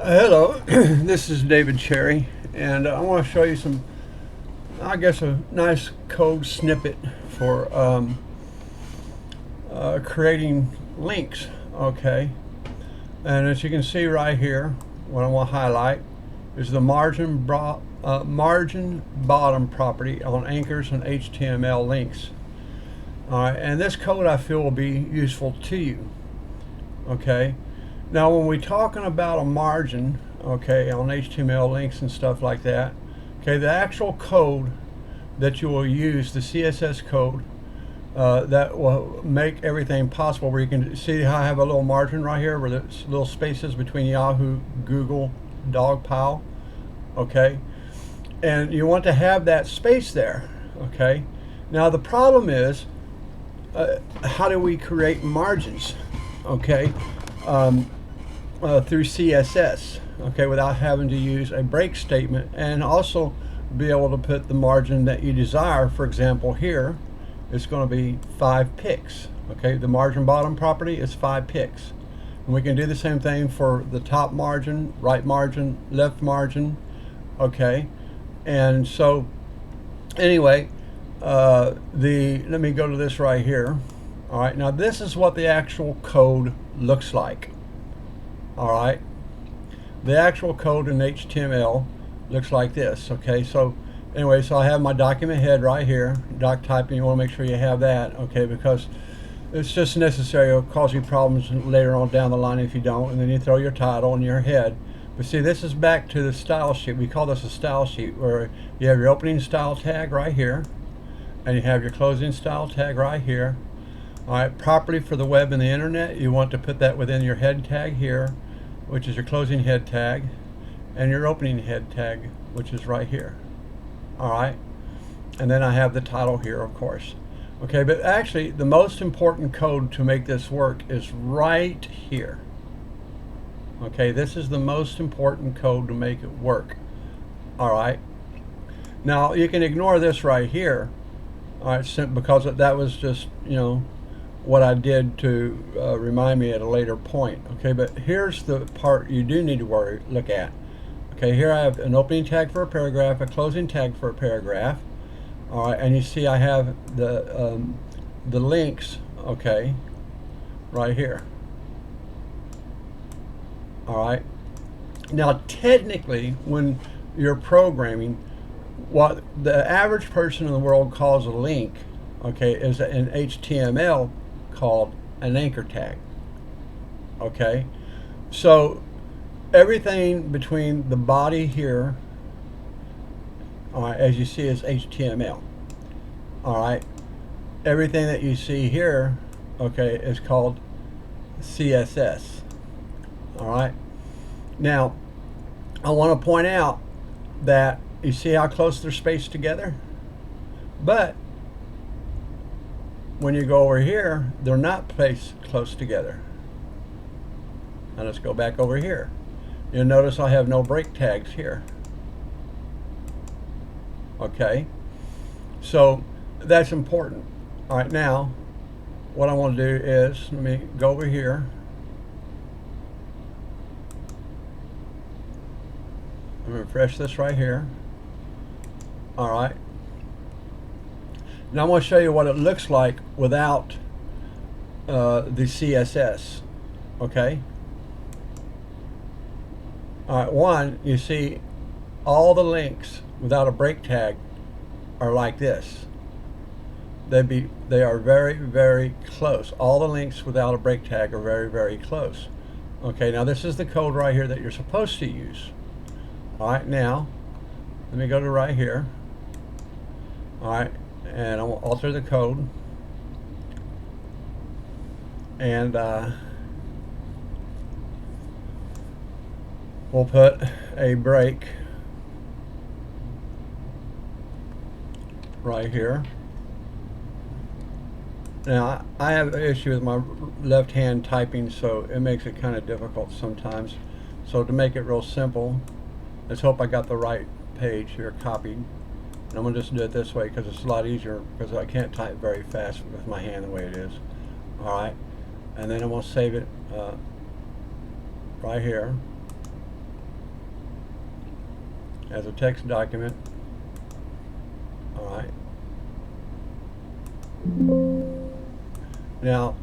Hello, this is David Cherry, and I want to show you some, I guess, a nice code snippet for creating links. Okay, and as you can see right here, what I want to highlight is the margin bottom property on anchors and HTML links. All right, and this code I feel will be useful to you. Okay. Now, when we're talking about a margin, okay, on HTML links and stuff like that, okay, the actual code that you will use, the CSS code, that will make everything possible, where you can see how I have a little margin right here where there's little spaces between Yahoo, Google, Dogpile, okay, and you want to have that space there, okay. Now, the problem is, how do we create margins, okay? Through CSS, okay, without having to use a break statement, and also be able to put the margin that you desire. For example, here it's going to be 5 pixels. Okay, the margin bottom property is 5 pixels, and we can do the same thing for the top margin, right margin, left margin. Okay, and so anyway, let me go to this right here. All right, now this is what the actual code looks like. All right, the actual code in HTML looks like this. Okay, so anyway, so I have my document head right here, doc typing. You want to make sure you have that, okay, because it's just necessary. It'll cause you problems later on down the line if you don't. And then you throw your title and your head. But see, this is back to the style sheet. We call this a style sheet, where you have your opening style tag right here, and you have your closing style tag right here. All right, property for the web and the internet, you want to put that within your head tag here, which is your closing head tag, and your opening head tag, which is right here. All right, and then I have the title here, of course. Okay, but actually the most important code to make this work is right here. Okay, this is the most important code to make it work. All right, now you can ignore this right here, all right, because that was just, you know, what I did to remind me at a later point. Okay, but here's the part you do need to look at. Okay, here I have an opening tag for a paragraph, a closing tag for a paragraph. All right, and you see I have the links, okay, right here. All right, now technically when you're programming, what the average person in the world calls a link, okay, is in HTML called an anchor tag. Okay, so everything between the body here, all right, as you see, is HTML. All right, everything that you see here, okay, is called CSS. All right, now I want to point out that you see how close they're spaced together, but when you go over here, they're not placed close together. Now let's go back over here. You'll notice I have no break tags here. Okay, so that's important. All right, now what I want to do is, let me go over here. I'm going to refresh this right here. All right. Now I'm going to show you what it looks like without the CSS. Okay. All right. One, you see all the links without a break tag are like this. They are very, very close. All the links without a break tag are very, very close. Okay. Now this is the code right here that you're supposed to use. All right. Now let me go to right here. All right. And I will alter the code, and we'll put a break right here. Now I have an issue with my left hand typing, so it makes it kind of difficult sometimes. So to make it real simple, let's hope I got the right page here copied. And I'm going to just do it this way because it's a lot easier, because I can't type very fast with my hand the way it is. Alright, and then I'm going to save it right here. as a text document. All right. Now,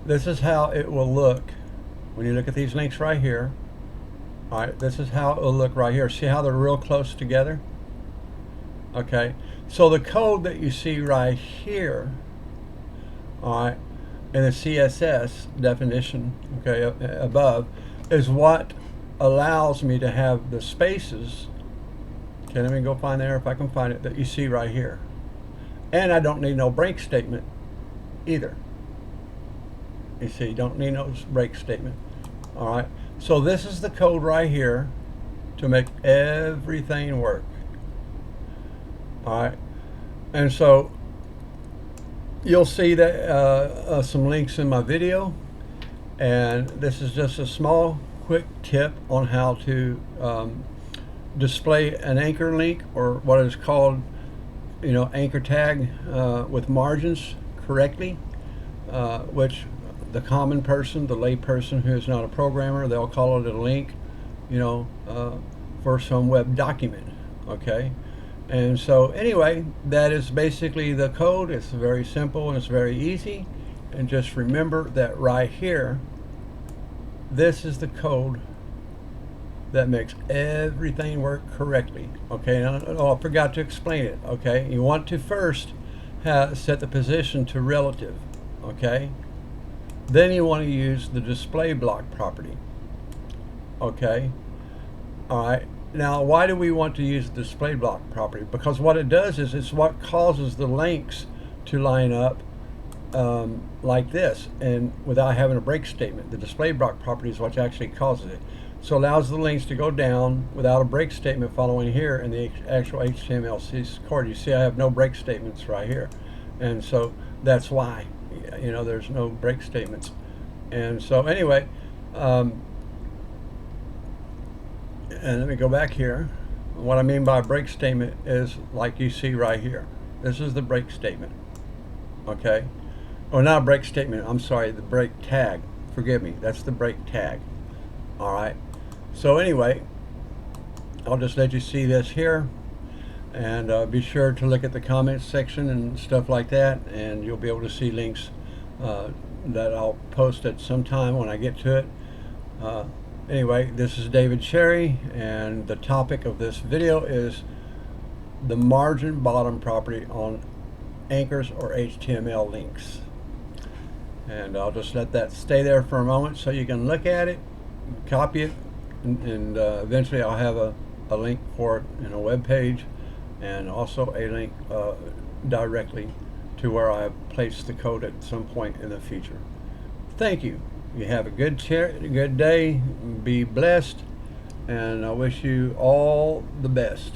this is how it will look when you look at these links right here. All right, this is how it will look right here. See how they're real close together? Okay, so the code that you see right here, all right, in the CSS definition, okay, above, is what allows me to have the spaces. Okay, let me go find there if I can find it, that you see right here. And I don't need no break statement either. You see, don't need no break statement. All right, so this is the code right here to make everything work. All right, and so you'll see that some links in my video, and this is just a small quick tip on how to display an anchor link, or what is called, you know, anchor tag with margins correctly, which the common person, the lay person who is not a programmer, they'll call it a link, you know, for some web document. Okay, and so anyway, that is basically the code. It's very simple and it's very easy. And just remember that right here, this is the code that makes everything work correctly. Okay, oh, I forgot to explain it. Okay, you want to first set the position to relative. Okay, then you want to use the display block property. Okay, all right. Now, why do we want to use the display block property? Because what it does is it's what causes the links to line up like this, and without having a break statement. The display block property is what actually causes it. So it allows the links to go down without a break statement following here in the actual HTML code. You see I have no break statements right here. And so that's why, you know, there's no break statements. And so anyway, and let me go back here. What I mean by break statement is like you see right here. This is the break statement. Okay? Or not a break statement, I'm sorry, the break tag. Forgive me, that's the break tag. All right. So anyway, I'll just let you see this here, and be sure to look at the comments section and stuff like that, and you'll be able to see links that I'll post at some time when I get to it. Anyway, this is David Cherry, and the topic of this video is the margin bottom property on anchors or HTML links. And I'll just let that stay there for a moment so you can look at it, copy it, and eventually I'll have a link for it in a web page, and also a link directly to where I have placed the code at some point in the future. Thank you. You have a good day, be blessed, and I wish you all the best.